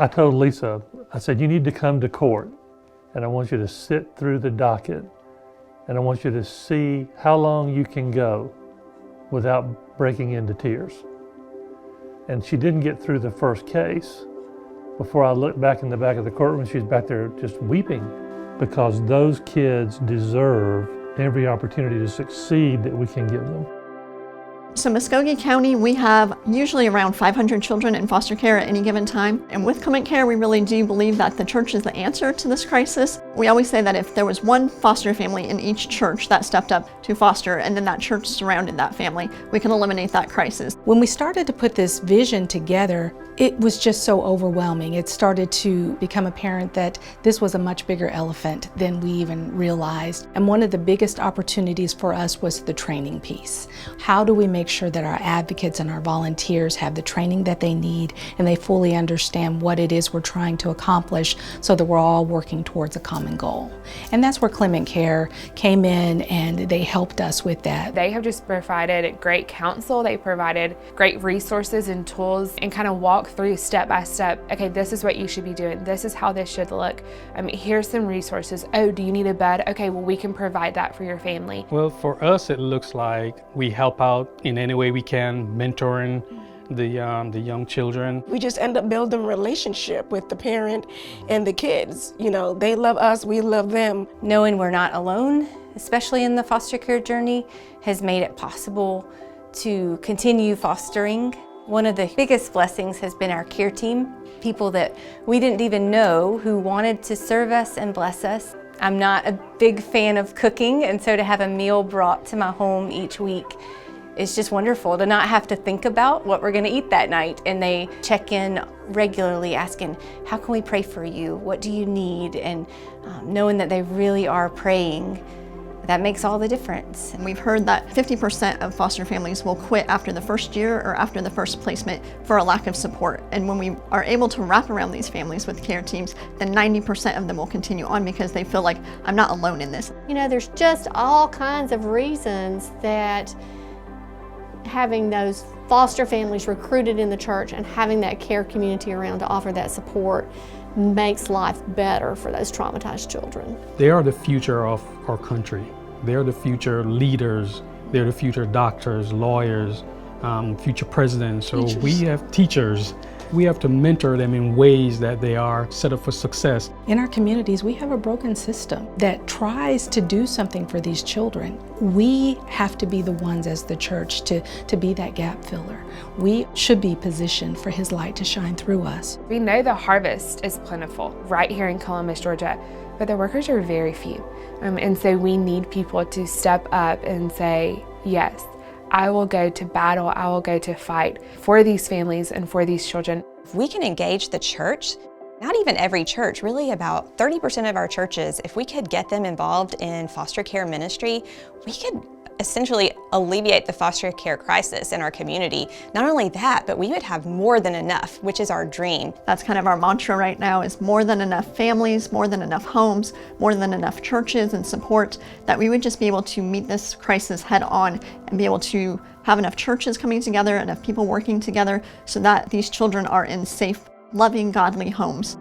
I told Lisa, I said, you need to come to court and I want you to sit through the docket and I want you to see how long you can go without breaking into tears. And she didn't get through the first case before I looked back in the back of the courtroom. She was back there just weeping because those kids deserve every opportunity to succeed that we can give them. So Muskogee County, we have usually around 500 children in foster care at any given time. And with Clement Care, we really do believe that the church is the answer to this crisis. We always say that if there was one foster family in each church that stepped up to foster, and then that church surrounded that family, we can eliminate that crisis. When we started to put this vision together, it was just so overwhelming. It started to become apparent that this was a much bigger elephant than we even realized. And one of the biggest opportunities for us was the training piece. How do we make sure that our advocates and our volunteers have the training that they need and they fully understand what it is we're trying to accomplish so that we're all working towards a common goal? And that's where Clement Care came in and they helped us with that. They have just provided great counsel. They provided great resources and tools and kind of walk through step by step. Okay, this is what you should be doing. This is how this should look. Here's some resources. Oh, do you need a bed? Okay, well, we can provide that for your family. Well, for us, it looks like we help out in any way we can, mentoring the young children. We just end up building a relationship with the parent and the kids. You know, they love us, we love them. Knowing we're not alone, especially in the foster care journey, has made it possible to continue fostering. One of the biggest blessings has been our care team, people that we didn't even know who wanted to serve us and bless us. I'm not a big fan of cooking, and so to have a meal brought to my home each week is just wonderful, to not have to think about what we're going to eat that night. And they check in regularly asking, how can we pray for you? What do you need? And knowing that they really are praying, that makes all the difference. And we've heard that 50% of foster families will quit after the first year or after the first placement for a lack of support. And when we are able to wrap around these families with care teams, then 90% of them will continue on because they feel like, I'm not alone in this. You know, there's just all kinds of reasons that having those foster families recruited in the church and having that care community around to offer that support makes life better for those traumatized children. They are the future of our country. They're the future leaders. They're the future doctors, lawyers, future presidents. So we have teachers. We have to mentor them in ways that they are set up for success. In our communities, we have a broken system that tries to do something for these children. We have to be the ones as the church to be that gap filler. We should be positioned for His light to shine through us. We know the harvest is plentiful right here in Columbus, Georgia, but the workers are very few. And so we need people to step up and say, yes, I will go to battle, I will go to fight for these families and for these children. If we can engage the church, not even every church, really about 30% of our churches, if we could get them involved in foster care ministry, we could essentially alleviate the foster care crisis in our community. Not only that, but we would have more than enough, which is our dream. That's kind of our mantra right now, is more than enough families, more than enough homes, more than enough churches and support, that we would just be able to meet this crisis head on and be able to have enough churches coming together, enough people working together so that these children are in safe, loving, godly homes.